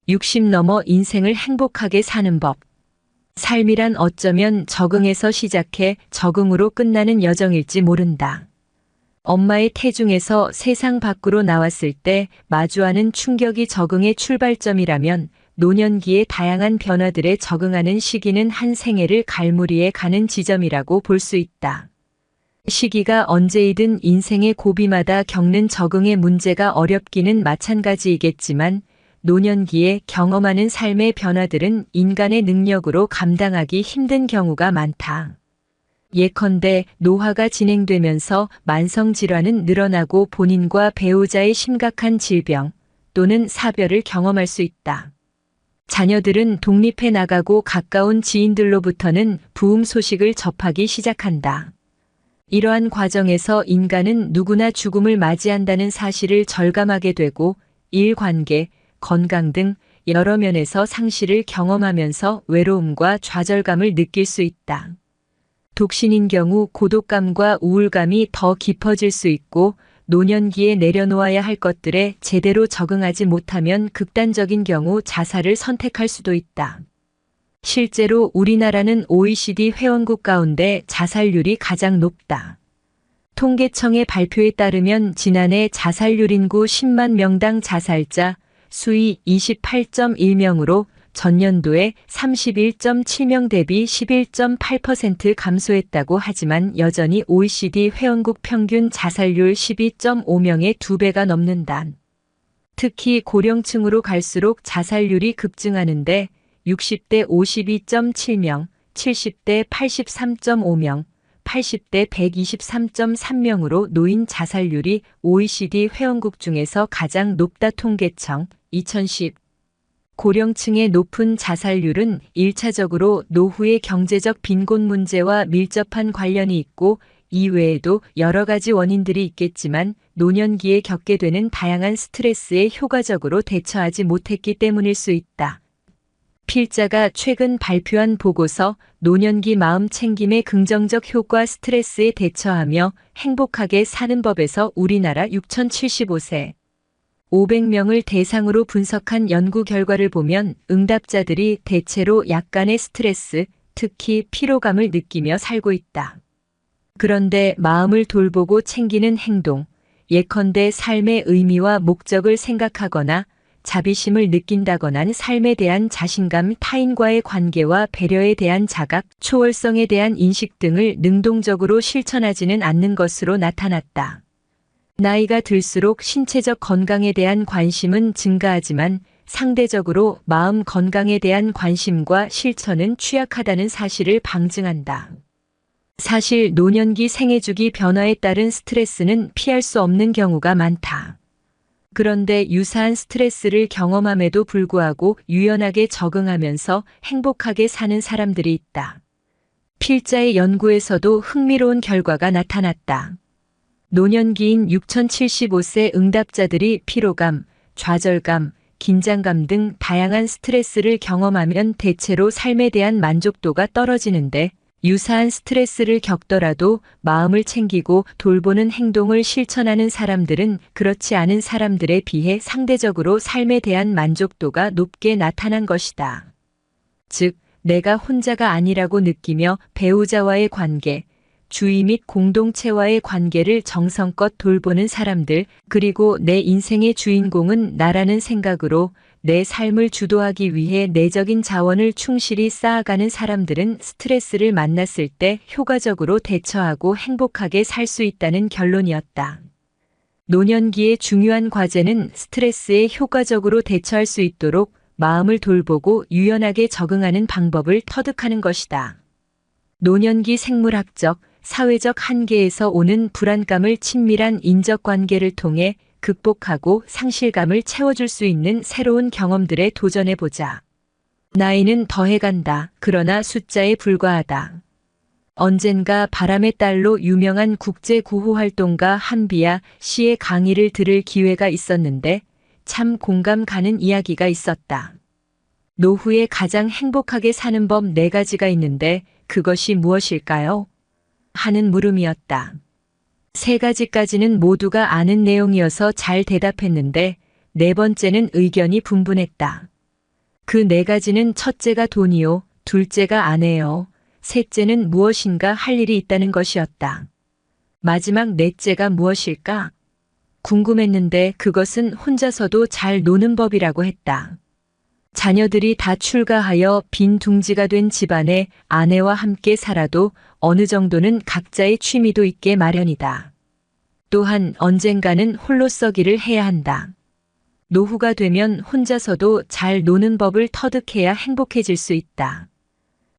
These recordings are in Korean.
60 넘어 인생을 행복하게 사는 법. 삶이란 어쩌면 적응에서 시작해 적응으로 끝나는 여정일지 모른다. 엄마의 태중에서 세상 밖으로 나왔을 때 마주하는 충격이 적응의 출발점이라면 노년기의 다양한 변화들에 적응하는 시기는 한 생애를 갈무리해 가는 지점이라고 볼 수 있다. 시기가 언제이든 인생의 고비마다 겪는 적응의 문제가 어렵기는 마찬가지이겠지만 노년기에 경험하는 삶의 변화들은 인간의 능력으로 감당하기 힘든 경우가 많다. 예컨대 노화가 진행되면서 만성질환은 늘어나고 본인과 배우자의 심각한 질병 또는 사별을 경험할 수 있다. 자녀들은 독립해 나가고 가까운 지인들로부터는 부흥 소식을 접하기 시작한다. 이러한 과정에서 인간은 누구나 죽음을 맞이한다는 사실을 절감하게 되고 일관계, 건강 등 여러 면에서 상실을 경험하면서 외로움과 좌절감을 느낄 수 있다. 독신인 경우 고독감과 우울감이 더 깊어질 수 있고 노년기에 내려놓아야 할 것들에 제대로 적응하지 못하면 극단적인 경우 자살을 선택할 수도 있다. 실제로 우리나라는 OECD 회원국 가운데 자살률이 가장 높다. 통계청의 발표에 따르면 지난해 자살률 인구 10만 명당 자살자 수이 28.1명으로 전년도에 31.7명 대비 11.8% 감소했다고 하지만 여전히 OECD 회원국 평균 자살률 12.5명의 2배가 넘는다. 특히 고령층으로 갈수록 자살률이 급증하는데 60대 52.7명, 70대 83.5명, 80대 123.3명으로 노인 자살률이 OECD 회원국 중에서 가장 높다. 통계청 2010 고령층의 높은 자살률은 1차적으로 노후의 경제적 빈곤 문제와 밀접한 관련이 있고 이외에도 여러 가지 원인들이 있겠지만 노년기에 겪게 되는 다양한 스트레스에 효과적으로 대처하지 못했기 때문일 수 있다. 필자가 최근 발표한 보고서 노년기 마음 챙김의 긍정적 효과 스트레스에 대처하며 행복하게 사는 법에서 우리나라 6075세 500명을 대상으로 분석한 연구 결과를 보면 응답자들이 대체로 약간의 스트레스, 특히 피로감을 느끼며 살고 있다. 그런데 마음을 돌보고 챙기는 행동, 예컨대 삶의 의미와 목적을 생각하거나 자비심을 느낀다거나 삶에 대한 자신감, 타인과의 관계와 배려에 대한 자각, 초월성에 대한 인식 등을 능동적으로 실천하지는 않는 것으로 나타났다. 나이가 들수록 신체적 건강에 대한 관심은 증가하지만 상대적으로 마음 건강에 대한 관심과 실천은 취약하다는 사실을 방증한다. 사실 노년기 생애주기 변화에 따른 스트레스는 피할 수 없는 경우가 많다. 그런데 유사한 스트레스를 경험함에도 불구하고 유연하게 적응하면서 행복하게 사는 사람들이 있다. 필자의 연구에서도 흥미로운 결과가 나타났다. 노년기인 6075세 응답자들이 피로감, 좌절감, 긴장감 등 다양한 스트레스를 경험하면 대체로 삶에 대한 만족도가 떨어지는데 유사한 스트레스를 겪더라도 마음을 챙기고 돌보는 행동을 실천하는 사람들은 그렇지 않은 사람들에 비해 상대적으로 삶에 대한 만족도가 높게 나타난 것이다. 즉, 내가 혼자가 아니라고 느끼며 배우자와의 관계, 주위 및 공동체와의 관계를 정성껏 돌보는 사람들, 그리고 내 인생의 주인공은 나라는 생각으로 내 삶을 주도하기 위해 내적인 자원을 충실히 쌓아가는 사람들은 스트레스를 만났을 때 효과적으로 대처하고 행복하게 살 수 있다는 결론이었다. 노년기의 중요한 과제는 스트레스에 효과적으로 대처할 수 있도록 마음을 돌보고 유연하게 적응하는 방법을 터득하는 것이다. 노년기 생물학적, 사회적 한계에서 오는 불안감을 친밀한 인적관계를 통해 극복하고 상실감을 채워줄 수 있는 새로운 경험들에 도전해보자. 나이는 더해간다. 그러나 숫자에 불과하다. 언젠가 바람의 딸로 유명한 국제구호활동가 한비아 씨의 강의를 들을 기회가 있었는데 참 공감 가는 이야기가 있었다. 노후에 가장 행복하게 사는 법 4가지가 있는데 그것이 무엇일까요? 하는 물음이었다. 3가지까지는 모두가 아는 내용이어서 잘 대답했는데 4번째는 의견이 분분했다. 그 네 가지는 첫째가 돈이요, 둘째가 아내요, 셋째는 무엇인가 할 일이 있다는 것이었다. 마지막 넷째가 무엇일까? 궁금했는데 그것은 혼자서도 잘 노는 법이라고 했다. 자녀들이 다 출가하여 빈 둥지가 된 집안에 아내와 함께 살아도 어느 정도는 각자의 취미도 있게 마련이다. 또한 언젠가는 홀로서기를 해야 한다. 노후가 되면 혼자서도 잘 노는 법을 터득해야 행복해질 수 있다.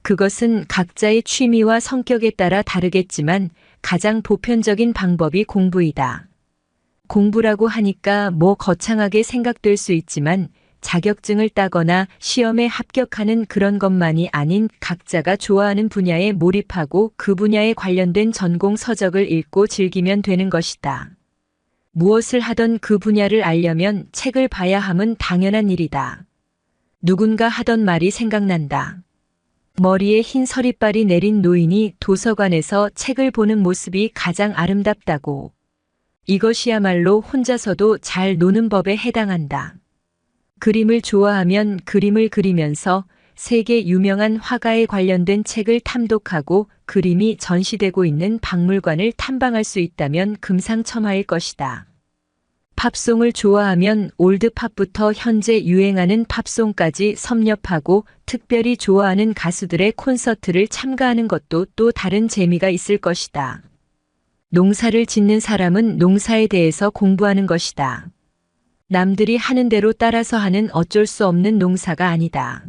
그것은 각자의 취미와 성격에 따라 다르겠지만 가장 보편적인 방법이 공부이다. 공부라고 하니까 뭐 거창하게 생각될 수 있지만 자격증을 따거나 시험에 합격하는 그런 것만이 아닌 각자가 좋아하는 분야에 몰입하고 그 분야에 관련된 전공 서적을 읽고 즐기면 되는 것이다. 무엇을 하던 그 분야를 알려면 책을 봐야 함은 당연한 일이다. 누군가 하던 말이 생각난다. 머리에 흰 서리빨이 내린 노인이 도서관에서 책을 보는 모습이 가장 아름답다고. 이것이야말로 혼자서도 잘 노는 법에 해당한다. 그림을 좋아하면 그림을 그리면서 세계 유명한 화가에 관련된 책을 탐독하고 그림이 전시되고 있는 박물관을 탐방할 수 있다면 금상첨화일 것이다. 팝송을 좋아하면 올드팝부터 현재 유행하는 팝송까지 섭렵하고 특별히 좋아하는 가수들의 콘서트를 참가하는 것도 또 다른 재미가 있을 것이다. 농사를 짓는 사람은 농사에 대해서 공부하는 것이다. 남들이 하는 대로 따라서 하는 어쩔 수 없는 농사가 아니다.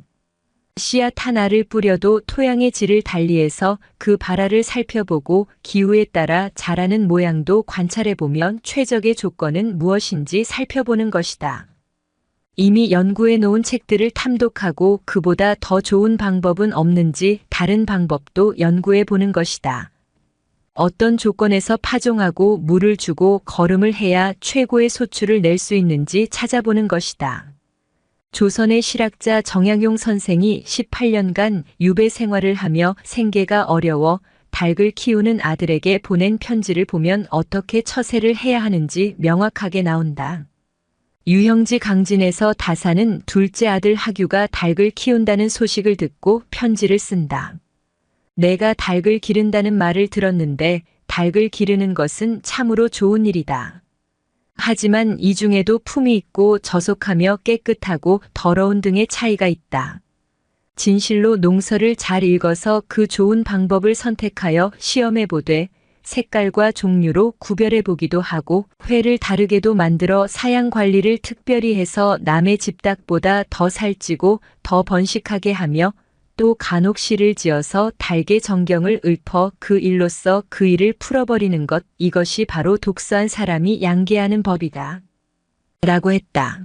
씨앗 하나를 뿌려도 토양의 질을 달리해서 그 발화를 살펴보고 기후에 따라 자라는 모양도 관찰해보면 최적의 조건은 무엇인지 살펴보는 것이다. 이미 연구해 놓은 책들을 탐독하고 그보다 더 좋은 방법은 없는지 다른 방법도 연구해 보는 것이다. 어떤 조건에서 파종하고 물을 주고 거름을 해야 최고의 소출을 낼 수 있는지 찾아보는 것이다. 조선의 실학자 정약용 선생이 18년간 유배 생활을 하며 생계가 어려워 닭을 키우는 아들에게 보낸 편지를 보면 어떻게 처세를 해야 하는지 명확하게 나온다. 유형지 강진에서 다사는 둘째 아들 하규가 닭을 키운다는 소식을 듣고 편지를 쓴다. 내가 닭을 기른다는 말을 들었는데 닭을 기르는 것은 참으로 좋은 일이다. 하지만 이 중에도 품이 있고 저속하며 깨끗하고 더러운 등의 차이가 있다. 진실로 농서를 잘 읽어서 그 좋은 방법을 선택하여 시험해 보되 색깔과 종류로 구별해 보기도 하고 회를 다르게도 만들어 사양 관리를 특별히 해서 남의 집 닭보다 더 살찌고 더 번식하게 하며 또 간혹 씨를 지어서 닭의 정경을 읊어 그 일로써 그 일을 풀어버리는 것, 이것이 바로 독서한 사람이 양계하는 법이다. 라고 했다.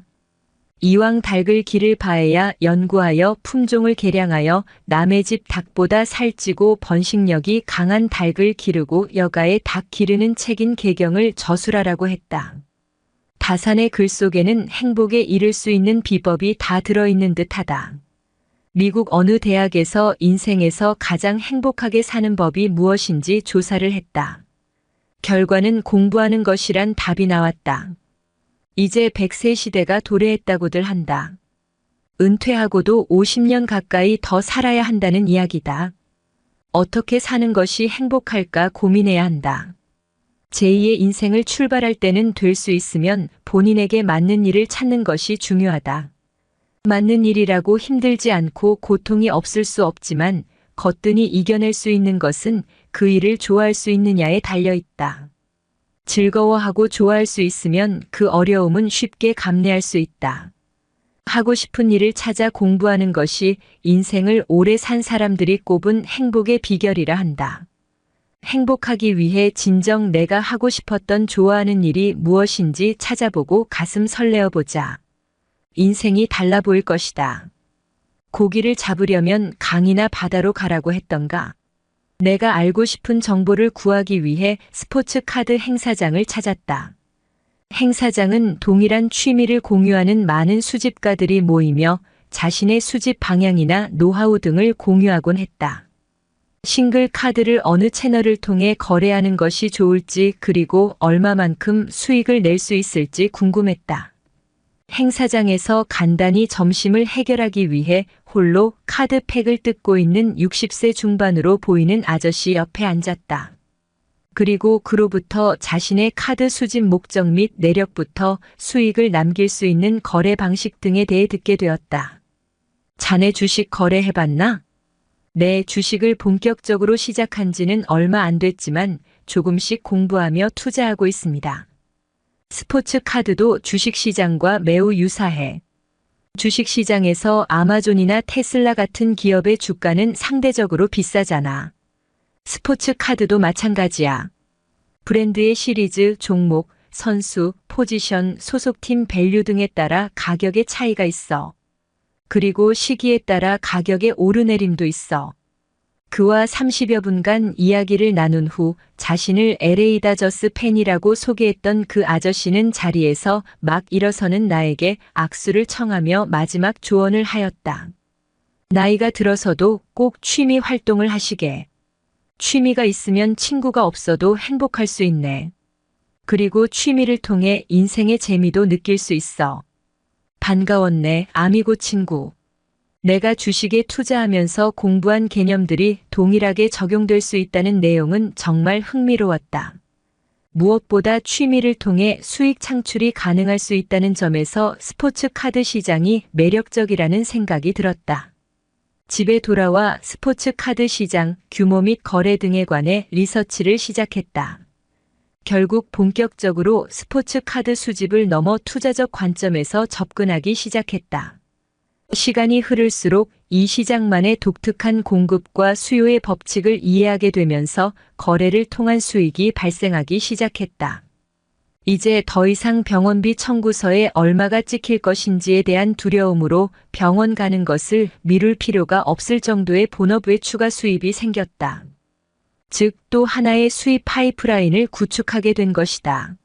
이왕 닭을 기를 바에야 연구하여 품종을 개량하여 남의 집 닭보다 살찌고 번식력이 강한 닭을 기르고 여가의 닭 기르는 책인 개경을 저술하라고 했다. 다산의 글 속에는 행복에 이를 수 있는 비법이 다 들어있는 듯하다. 미국 어느 대학에서 인생에서 가장 행복하게 사는 법이 무엇인지 조사를 했다. 결과는 공부하는 것이란 답이 나왔다. 이제 100세 시대가 도래했다고들 한다. 은퇴하고도 50년 가까이 더 살아야 한다는 이야기다. 어떻게 사는 것이 행복할까 고민해야 한다. 제2의 인생을 출발할 때는 될 수 있으면 본인에게 맞는 일을 찾는 것이 중요하다. 맞는 일이라고 힘들지 않고 고통이 없을 수 없지만 거뜬히 이겨낼 수 있는 것은 그 일을 좋아할 수 있느냐에 달려 있다. 즐거워하고 좋아할 수 있으면 그 어려움은 쉽게 감내할 수 있다. 하고 싶은 일을 찾아 공부하는 것이 인생을 오래 산 사람들이 꼽은 행복의 비결이라 한다. 행복하기 위해 진정 내가 하고 싶었던 좋아하는 일이 무엇인지 찾아보고 가슴 설레어보자. 인생이 달라 보일 것이다. 고기를 잡으려면 강이나 바다로 가라고 했던가. 내가 알고 싶은 정보를 구하기 위해 스포츠 카드 행사장을 찾았다. 행사장은 동일한 취미를 공유하는 많은 수집가들이 모이며 자신의 수집 방향이나 노하우 등을 공유하곤 했다. 싱글 카드를 어느 채널을 통해 거래하는 것이 좋을지 그리고 얼마만큼 수익을 낼 수 있을지 궁금했다. 행사장에서 간단히 점심을 해결하기 위해 홀로 카드팩을 뜯고 있는 60세 중반으로 보이는 아저씨 옆에 앉았다. 그리고 그로부터 자신의 카드 수집 목적 및 내력부터 수익을 남길 수 있는 거래 방식 등에 대해 듣게 되었다. 자네 주식 거래해봤나? 내 주식을 본격적으로 시작한 지는 얼마 안 됐지만 조금씩 공부하며 투자하고 있습니다. 스포츠 카드도 주식시장과 매우 유사해. 주식시장에서 아마존이나 테슬라 같은 기업의 주가는 상대적으로 비싸잖아. 스포츠 카드도 마찬가지야. 브랜드의 시리즈, 종목, 선수, 포지션, 소속팀 밸류 등에 따라 가격의 차이가 있어. 그리고 시기에 따라 가격의 오르내림도 있어. 그와 30여 분간 이야기를 나눈 후 자신을 LA 다저스 팬이라고 소개했던 그 아저씨는 자리에서 막 일어서는 나에게 악수를 청하며 마지막 조언을 하였다. 나이가 들어서도 꼭 취미 활동을 하시게. 취미가 있으면 친구가 없어도 행복할 수 있네. 그리고 취미를 통해 인생의 재미도 느낄 수 있어. 반가웠네, 아미고 친구. 내가 주식에 투자하면서 공부한 개념들이 동일하게 적용될 수 있다는 내용은 정말 흥미로웠다. 무엇보다 취미를 통해 수익 창출이 가능할 수 있다는 점에서 스포츠 카드 시장이 매력적이라는 생각이 들었다. 집에 돌아와 스포츠 카드 시장, 규모 및 거래 등에 관해 리서치를 시작했다. 결국 본격적으로 스포츠 카드 수집을 넘어 투자적 관점에서 접근하기 시작했다. 시간이 흐를수록 이 시장만의 독특한 공급과 수요의 법칙을 이해하게 되면서 거래를 통한 수익이 발생하기 시작했다. 이제 더 이상 병원비 청구서에 얼마가 찍힐 것인지에 대한 두려움으로 병원 가는 것을 미룰 필요가 없을 정도의 본업 외 추가 수입이 생겼다. 즉, 또 하나의 수입 파이프라인을 구축하게 된 것이다.